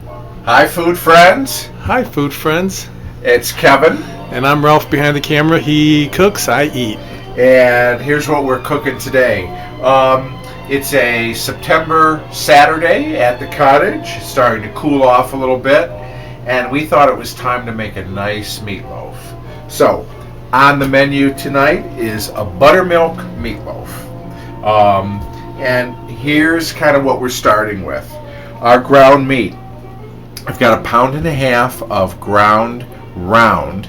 Hi, food friends. Hi, food friends. It's Kevin. And I'm Ralph behind the camera. He cooks, I eat. And here's what we're cooking today. It's a September Saturday at the cottage. It's starting to cool off a little bit. And we thought it was time to make a nice meatloaf. So, on the menu tonight is a buttermilk meatloaf. And here's kind of what we're starting with. Our ground meat. I've got 1.5 pounds of ground round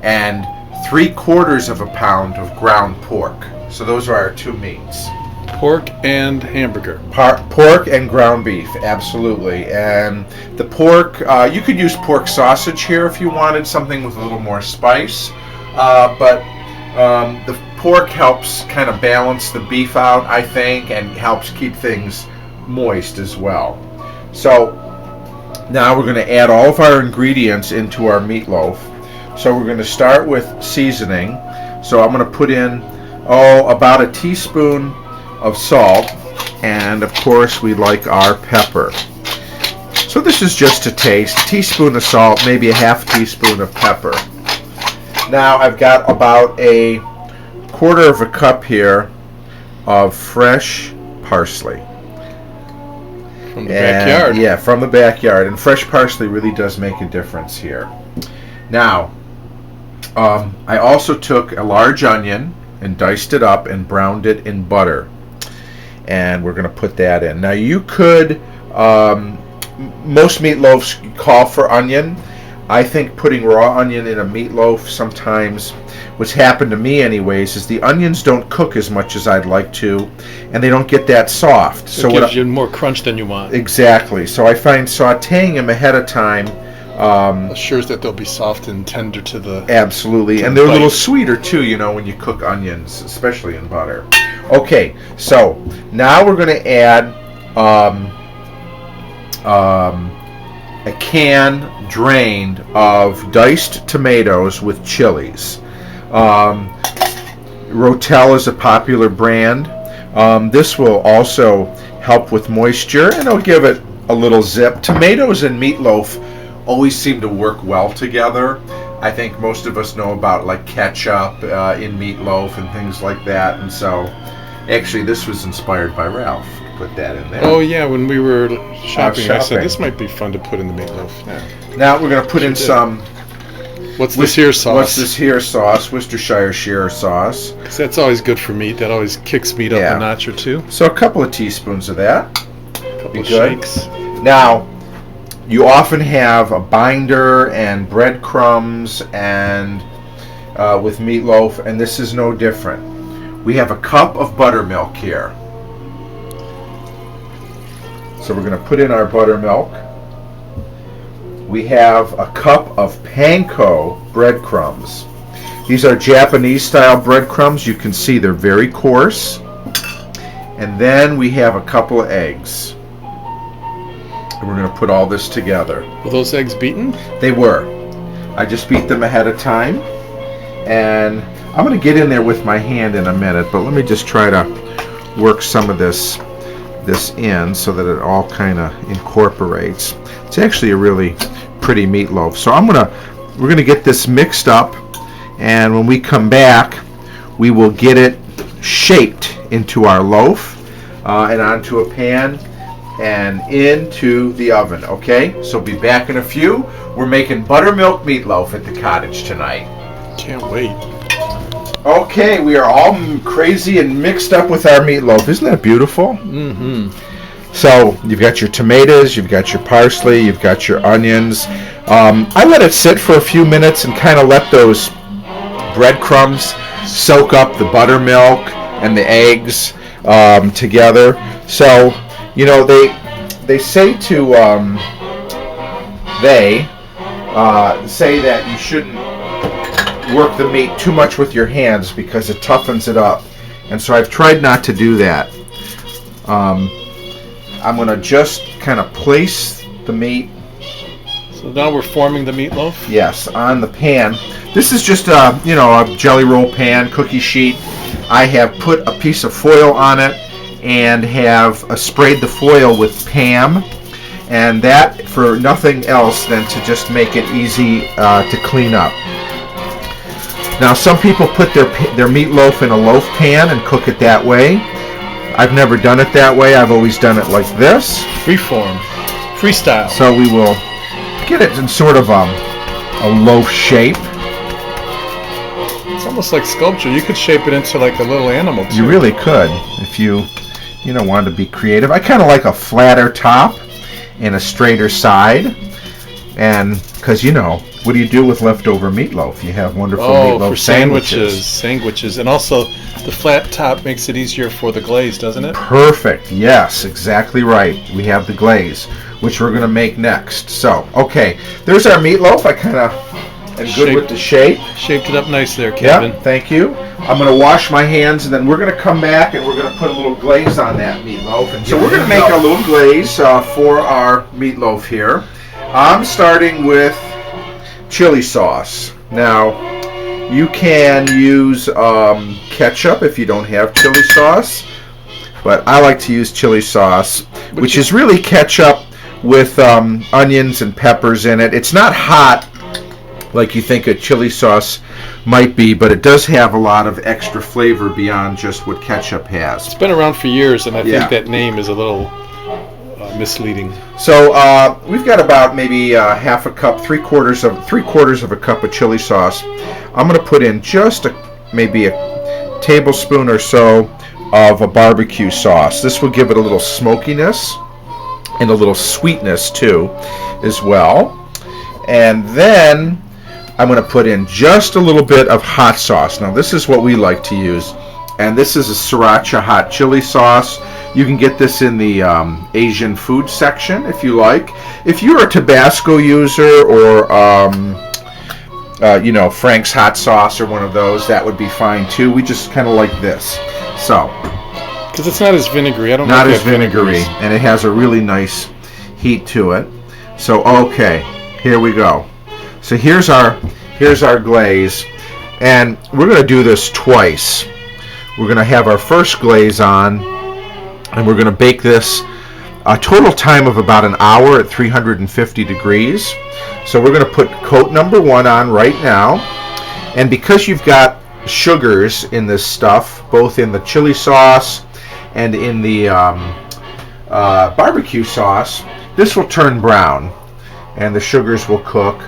and 3/4 pound of ground pork. So those are our two meats. Pork and hamburger. Pork and ground beef, absolutely. And the pork, you could use pork sausage here if you wanted something with a little more spice. But the pork helps kind of balance the beef out, I think, and helps keep things moist as well. So now we're going to add all of our ingredients into our meatloaf. So we're going to start with seasoning. So I'm going to put in about a teaspoon of salt, and of course we like our pepper. So this is just to taste. A teaspoon of salt, maybe a half teaspoon of pepper. Now I've got about a 1/4 cup here of fresh parsley. From the backyard. Yeah, from the backyard. And fresh parsley really does make a difference here. Now, I also took a large onion and diced it up and browned it in butter. And we're going to put that in. Now, you could, most meatloafs call for onion. I think putting raw onion in a meatloaf sometimes, what's happened to me anyways, is the onions don't cook as much as I'd like to, and they don't get that soft. So it gives you more crunch than you want. Exactly. So I find sautéing them ahead of time assures that they'll be soft and tender to the... Absolutely. And they're a little sweeter too, when you cook onions, especially in butter. Okay, so now we're going to add a can drained of diced tomatoes with chilies. Rotel is a popular brand. This will also help with moisture, and it'll give it a little zip. Tomatoes and meatloaf always seem to work well together. I think most of us know about like ketchup in meatloaf and things like that, and so actually this was inspired by Ralph to put that in there. Oh yeah, when we were shopping. I said this might be fun to put in the meatloaf. Yeah. Now we're going to put in some... What's this here sauce? What's this here sauce? Worcestershire sauce. Because that's always good for meat. That always kicks meat up a notch or two. So a couple of teaspoons of that. A couple of shakes. Now, you often have a binder and breadcrumbs and with meatloaf, and this is no different. We have a cup of buttermilk here. So we're going to put in our buttermilk. We have a cup of panko breadcrumbs. These are Japanese style breadcrumbs. You can see they're very coarse. And then we have a couple of eggs. And we're going to put all this together. Were those eggs beaten? They were. I just beat them ahead of time. And I'm going to get in there with my hand in a minute, but let me just try to work some of this in so that it all kind of incorporates. It's actually a really pretty meatloaf. So we're gonna get this mixed up, and when we come back, we will get it shaped into our loaf and onto a pan and into the oven. Okay, so be back in a few. We're making buttermilk meatloaf at the cottage tonight. Can't wait. Okay, we are all crazy and mixed up with our meatloaf. Isn't that beautiful? Mm-hmm. So you've got your tomatoes, you've got your parsley, you've got your onions. I let it sit for a few minutes and kind of let those breadcrumbs soak up the buttermilk and the eggs together. So, they say say that you shouldn't work the meat too much with your hands because it toughens it up. And so I've tried not to do that. I'm going to just kind of place the meat. So now we're forming the meatloaf? Yes, on the pan. This is just a jelly roll pan, cookie sheet. I have put a piece of foil on it and have sprayed the foil with Pam. and that for nothing else than to just make it easy to clean up. Now, some people put their meatloaf in a loaf pan and cook it that way. I've never done it that way. I've always done it like this. Freeform. Freestyle. So we will get it in sort of a loaf shape. It's almost like sculpture. You could shape it into like a little animal too. You really could if you wanted to be creative. I kind of like a flatter top and a straighter side. And because what do you do with leftover meatloaf? You have wonderful meatloaf for sandwiches, and also the flat top makes it easier for the glaze, doesn't it? Perfect. Yes, exactly right. We have the glaze, which we're going to make next. So, okay, there's our meatloaf. I kind of am good with the shape. Shaped it up nice there, Kevin. Yeah, thank you. I'm going to wash my hands, and then we're going to come back and we're going to put a little glaze on that meatloaf. And so we're going to make a little glaze for our meatloaf here. I'm starting with chili sauce. Now, you can use ketchup if you don't have chili sauce, but I like to use chili sauce, which is really ketchup with onions and peppers in it. It's not hot like you think a chili sauce might be, but it does have a lot of extra flavor beyond just what ketchup has. It's been around for years, and I think that name is a little misleading. So we've got about maybe half a cup, three quarters of a cup of chili sauce. I'm going to put in just maybe a tablespoon or so of a barbecue sauce. This will give it a little smokiness and a little sweetness too, as well. And then I'm going to put in just a little bit of hot sauce. Now this is what we like to use, and this is a Sriracha hot chili sauce. You can get this in the Asian food section if you like. If you're a Tabasco user or Frank's hot sauce or one of those, that would be fine too. We just kind of like this. So, because it's not as vinegary. Not as vinegary, and it has a really nice heat to it. So, okay, here we go. So here's our glaze, and we're going to do this twice. We're going to have our first glaze on, and we're going to bake this a total time of about an hour at 350 degrees. So we're going to put coat number 1 on right now. And because you've got sugars in this stuff, both in the chili sauce and in the barbecue sauce, this will turn brown. And the sugars will cook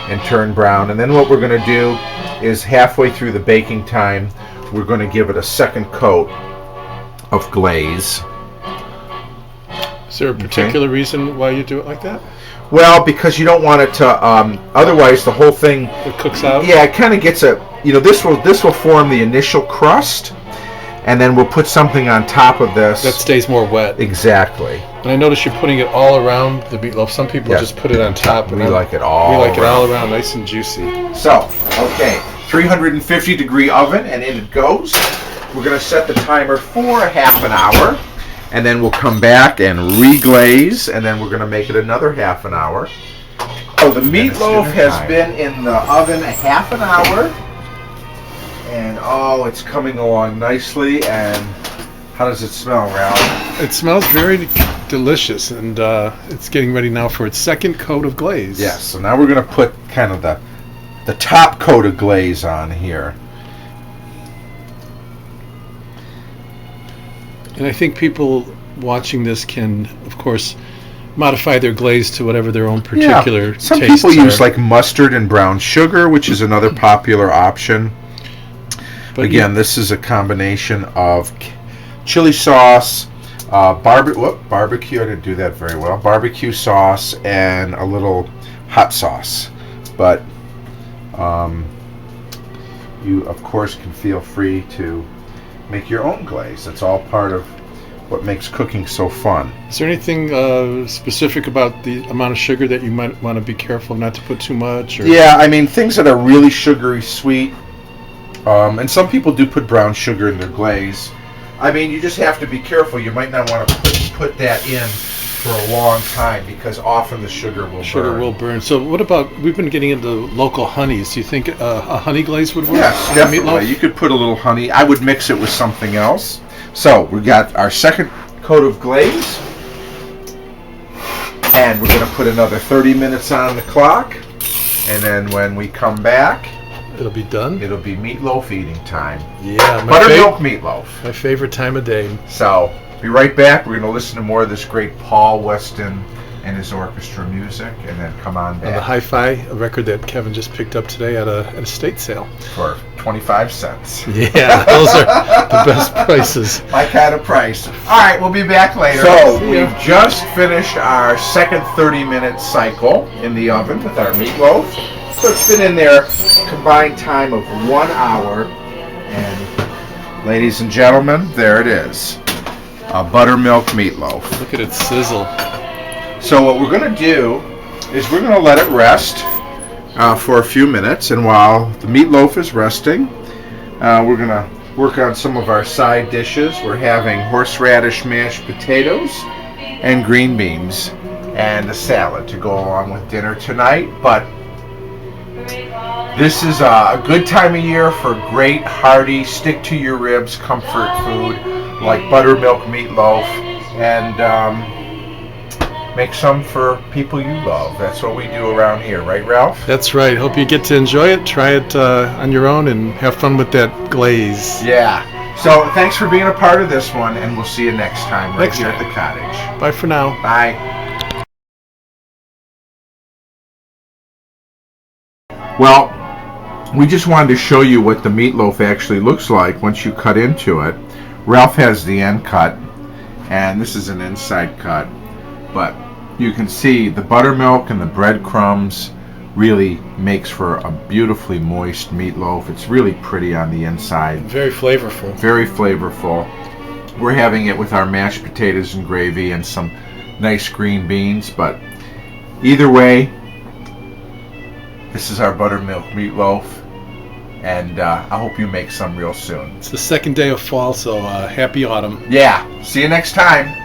and turn brown. And then what we're going to do is halfway through the baking time, we're going to give it a second coat of glaze. Is there a particular reason why you do it like that? Well, because you don't want it to, otherwise the whole thing... It cooks out? Yeah, it kind of gets this will form the initial crust, and then we'll put something on top of this. That stays more wet. Exactly. And I notice you're putting it all around the meatloaf. Some people just put it on top. We like it all around, nice and juicy. So, okay, 350 degree oven, and in it goes. We're going to set the timer for half an hour. And then we'll come back and reglaze, and then we're going to make it another half an hour. Oh, the meatloaf has been in the oven a half an hour, and it's coming along nicely. And how does it smell, Ralph? It smells very delicious, and it's getting ready now for its second coat of glaze. Yes, so now we're going to put kind of the top coat of glaze on here. And I think people watching this can, of course, modify their glaze to whatever their own particular tastes are. Some people use like mustard and brown sugar, which is another popular option. But again, this is a combination of chili sauce, barbecue. I didn't do that very well. Barbecue sauce and a little hot sauce. But you, of course, can feel free to make your own glaze. It's all part of what makes cooking so fun. Is there anything specific about the amount of sugar that you might want to be careful not to put too much? Or? Yeah, I mean, things that are really sugary sweet, and some people do put brown sugar in their glaze. I mean, you just have to be careful. You might not want to put that in for a long time, because often the sugar will burn. So what about, we've been getting into local honeys. Do you think a honey glaze would work? Yes, definitely. You could put a little honey. I would mix it with something else. So we got our second coat of glaze, And we're going to put another 30 minutes on the clock. And then when we come back, It'll be done. it'll be meatloaf eating time. Yeah, Buttermilk meatloaf. my favorite time of day. So, be right back. We're going to listen to more of this great Paul Weston and his orchestra music, and then come on On the back Hi-Fi, a record that Kevin just picked up today at a estate sale. for 25 cents. Yeah, those are the best prices. My kind of price. All right, we'll be back later. So, we've just finished our second 30-minute cycle in the oven with our meatloaf. So it's been in there combined time of 1 hour. And ladies and gentlemen, there it is. A buttermilk meatloaf. Look at it sizzle. So what we're going to do is we're going to let it rest for a few minutes. And while the meatloaf is resting, we're going to work on some of our side dishes. We're having horseradish mashed potatoes and green beans and a salad to go along with dinner tonight. But this is a good time of year for great, hearty, stick-to-your-ribs comfort food like buttermilk meatloaf, and make some for people you love. That's what we do around here, right, Ralph? That's right. Hope you get to enjoy it. Try it on your own and have fun with that glaze. Yeah. So thanks for being a part of this one, and we'll see you next time right here at the cottage. Bye for now. Bye. Well, we just wanted to show you what the meatloaf actually looks like once you cut into it. Ralph has the end cut, and this is an inside cut. But you can see the buttermilk and the breadcrumbs really makes for a beautifully moist meatloaf. It's really pretty on the inside. Very flavorful. Very flavorful. We're having it with our mashed potatoes and gravy and some nice green beans, but either way, this is our buttermilk meatloaf, and I hope you make some real soon. It's the second day of fall, so happy autumn. Yeah, see you next time.